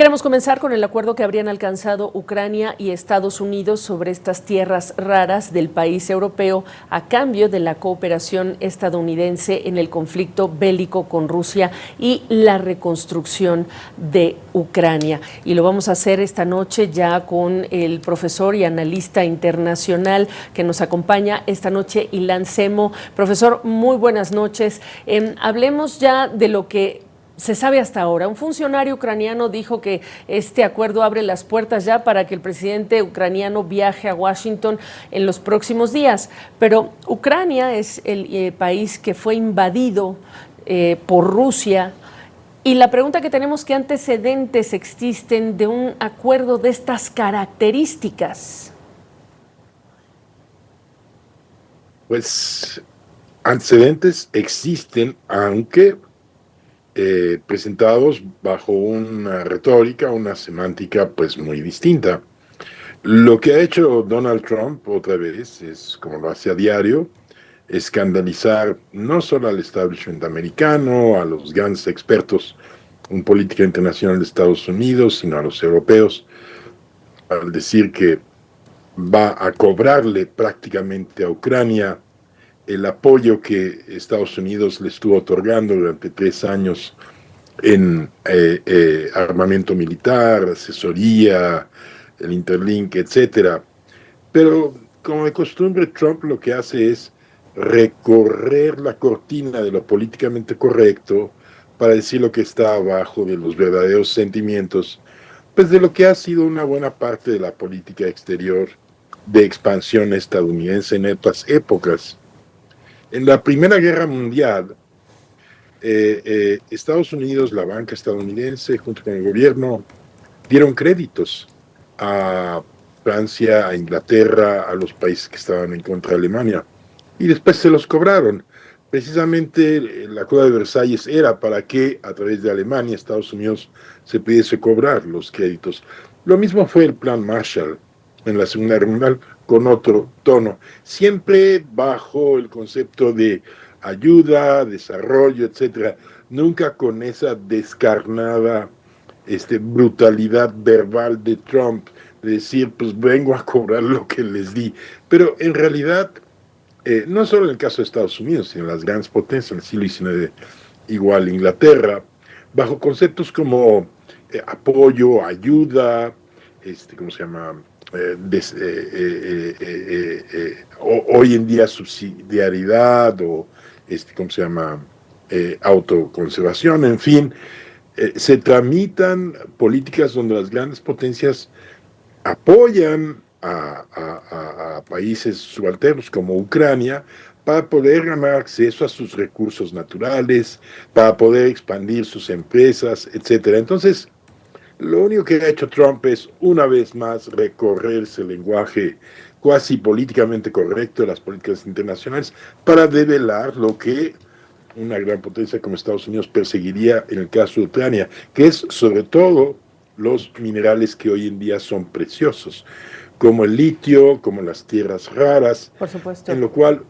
Queremos comenzar con el acuerdo que habrían alcanzado Ucrania y Estados Unidos sobre estas tierras raras del país europeo a cambio de la cooperación estadounidense en el conflicto bélico con Rusia y la reconstrucción de Ucrania. Y lo vamos a hacer esta noche ya con el profesor y analista internacional que nos acompaña esta noche, Ilan Semo. Profesor, muy buenas noches. Hablemos ya de lo que se sabe hasta ahora. Un funcionario ucraniano dijo que este acuerdo abre las puertas ya para que el presidente ucraniano viaje a Washington en los próximos días. Pero Ucrania es el país que fue invadido por Rusia. Y la pregunta que tenemos, ¿qué antecedentes existen de un acuerdo de estas características? Pues antecedentes existen, aunque presentados bajo una retórica, una semántica pues muy distinta. Lo que ha hecho Donald Trump otra vez es, como lo hace a diario, escandalizar no solo al establishment americano, a los grandes expertos en política internacional de Estados Unidos, sino a los europeos, al decir que va a cobrarle prácticamente a Ucrania el apoyo que Estados Unidos le estuvo otorgando durante 3 años en armamento militar, asesoría, el Interlink, etcétera. Pero, como de costumbre, Trump lo que hace es recorrer la cortina de lo políticamente correcto para decir lo que está abajo de los verdaderos sentimientos, pues de lo que ha sido una buena parte de la política exterior de expansión estadounidense en otras épocas. En la Primera Guerra Mundial, Estados Unidos, la banca estadounidense, junto con el gobierno, dieron créditos a Francia, a Inglaterra, a los países que estaban en contra de Alemania, y después se los cobraron. Precisamente el acuerdo de Versalles era para que a través de Alemania, Estados Unidos, se pudiese cobrar los créditos. Lo mismo fue el Plan Marshall en la Segunda Guerra Mundial, con otro tono, siempre bajo el concepto de ayuda, desarrollo, etcétera, nunca con esa descarnada brutalidad verbal de Trump, de decir, pues vengo a cobrar lo que les di. Pero en realidad, no solo en el caso de Estados Unidos, sino en las grandes potencias, en el siglo XIX, igual Inglaterra, bajo conceptos como apoyo, ayuda, ¿cómo se llama? Hoy en día subsidiariedad o ¿cómo se llama? Autoconservación, en fin, se tramitan políticas donde las grandes potencias apoyan a países subalternos como Ucrania para poder ganar acceso a sus recursos naturales, para poder expandir sus empresas, etcétera. Entonces, lo único que ha hecho Trump es, una vez más, recorrer ese lenguaje cuasi políticamente correcto de las políticas internacionales para develar lo que una gran potencia como Estados Unidos perseguiría en el caso de Ucrania, que es sobre todo los minerales que hoy en día son preciosos, como el litio, como las tierras raras, por supuesto, en lo cual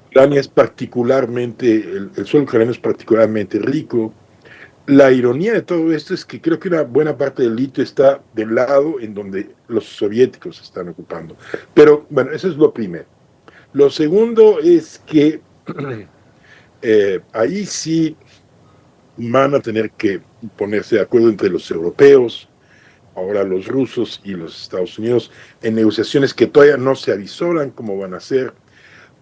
Ucrania es particularmente, el suelo ucraniano es particularmente rico. La ironía de todo esto es que creo que una buena parte del litio está del lado en donde los soviéticos están ocupando. Pero bueno, eso es lo primero. Lo segundo es que ahí sí van a tener que ponerse de acuerdo entre los europeos, ahora los rusos y los Estados Unidos, en negociaciones que todavía no se avisoran cómo van a ser,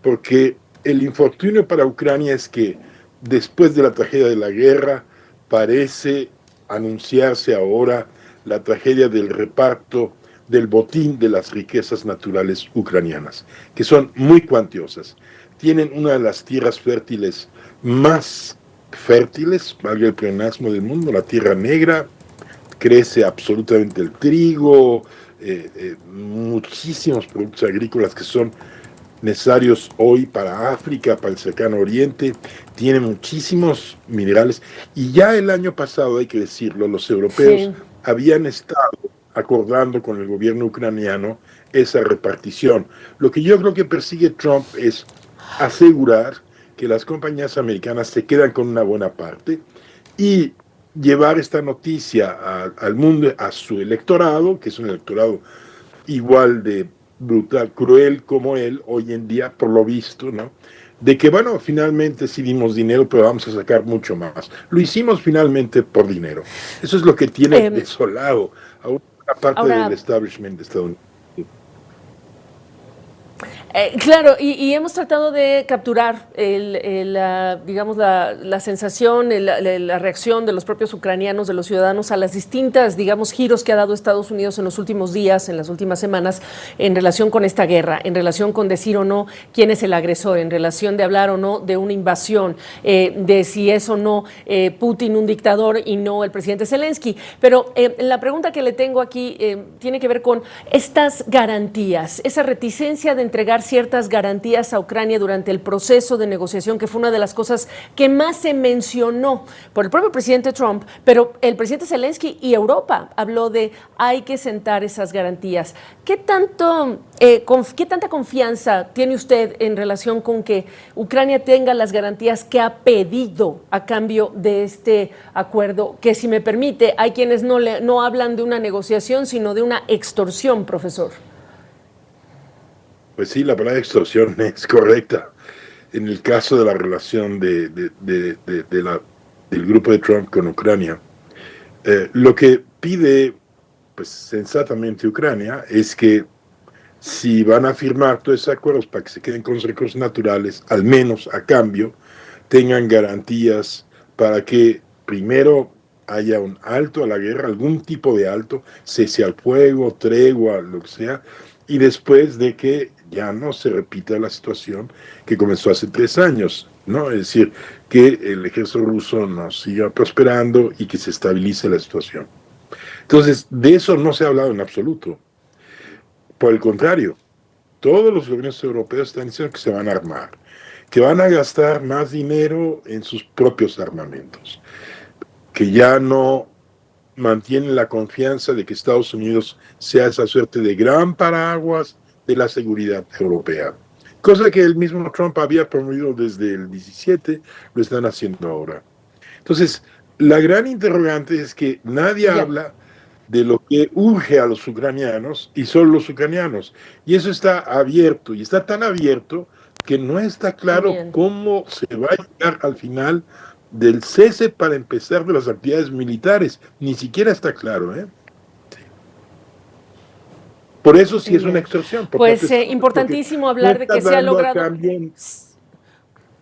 porque el infortunio para Ucrania es que después de la tragedia de la guerra, parece anunciarse ahora la tragedia del reparto del botín de las riquezas naturales ucranianas, que son muy cuantiosas. Tienen una de las tierras fértiles más fértiles, valga el pleonasmo del mundo, la Tierra Negra, crece absolutamente el trigo, muchísimos productos agrícolas que son necesarios hoy para África, para el cercano oriente, tiene muchísimos minerales, y ya el año pasado, hay que decirlo, los europeos habían estado acordando con el gobierno ucraniano esa repartición. Lo que yo creo que persigue Trump es asegurar que las compañías americanas se quedan con una buena parte y llevar esta noticia al mundo, a su electorado, que es un electorado igual de brutal, cruel como él hoy en día, por lo visto, ¿no? De que, bueno, finalmente sí dimos dinero, pero vamos a sacar mucho más. Lo hicimos finalmente por dinero. Eso es lo que tiene desolado a una parte ahora, del establishment estadounidense. Claro, y hemos tratado de capturar digamos, la sensación, la reacción de los propios ucranianos, de los ciudadanos a las distintas, digamos, giros que ha dado Estados Unidos en los últimos días, en las últimas semanas, en relación con esta guerra, en relación con decir o no quién es el agresor, en relación de hablar o no de una invasión, de si es o no Putin un dictador y no el presidente Zelensky. Pero la pregunta que le tengo aquí tiene que ver con estas garantías, esa reticencia de entregar ciertas garantías a Ucrania durante el proceso de negociación, que fue una de las cosas que más se mencionó por el propio presidente Trump, pero el presidente Zelensky y Europa habló de hay que sentar esas garantías. ¿Qué tanta confianza tiene usted en relación con que Ucrania tenga las garantías que ha pedido a cambio de este acuerdo? Que, si me permite, hay quienes no hablan de una negociación, sino de una extorsión, profesor. Pues sí, la palabra extorsión es correcta. En el caso de la relación del grupo de Trump con Ucrania, lo que pide, pues sensatamente Ucrania, es que si van a firmar todos esos acuerdos para que se queden con los recursos naturales, al menos a cambio, tengan garantías para que primero haya un alto a la guerra, algún tipo de alto, cese al fuego, tregua, lo que sea, y después de que ya no se repita la situación que comenzó hace 3 años, ¿no? Es decir, que el ejército ruso no siga prosperando y que se estabilice la situación. Entonces, de eso no se ha hablado en absoluto. Por el contrario, todos los gobiernos europeos están diciendo que se van a armar, que van a gastar más dinero en sus propios armamentos, que ya no mantienen la confianza de que Estados Unidos sea esa suerte de gran paraguas de la seguridad europea. Cosa que el mismo Trump había promovido desde el 17, lo están haciendo ahora. Entonces, la gran interrogante es que nadie habla de lo que urge a los ucranianos y son los ucranianos. Y eso está abierto, y está tan abierto que no está claro cómo se va a llegar al final del cese para empezar de las actividades militares. Ni siquiera está claro, ¿eh? Por eso sí es una extorsión. Pues importantísimo hablar de que se ha logrado.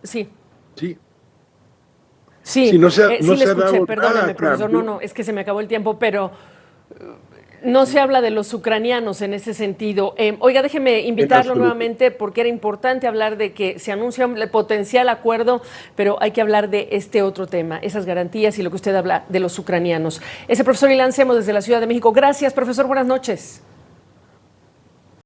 Sí. Sí. Sí, no se sí le ha escuché, perdóneme, profesor, no, es que se me acabó el tiempo, pero no se habla de los ucranianos en ese sentido. Oiga, déjeme invitarlo nuevamente porque era importante hablar de que se anuncia un potencial acuerdo, pero hay que hablar de este otro tema, esas garantías y lo que usted habla de los ucranianos. Es el profesor Ilan Semos desde la Ciudad de México. Gracias, profesor, buenas noches.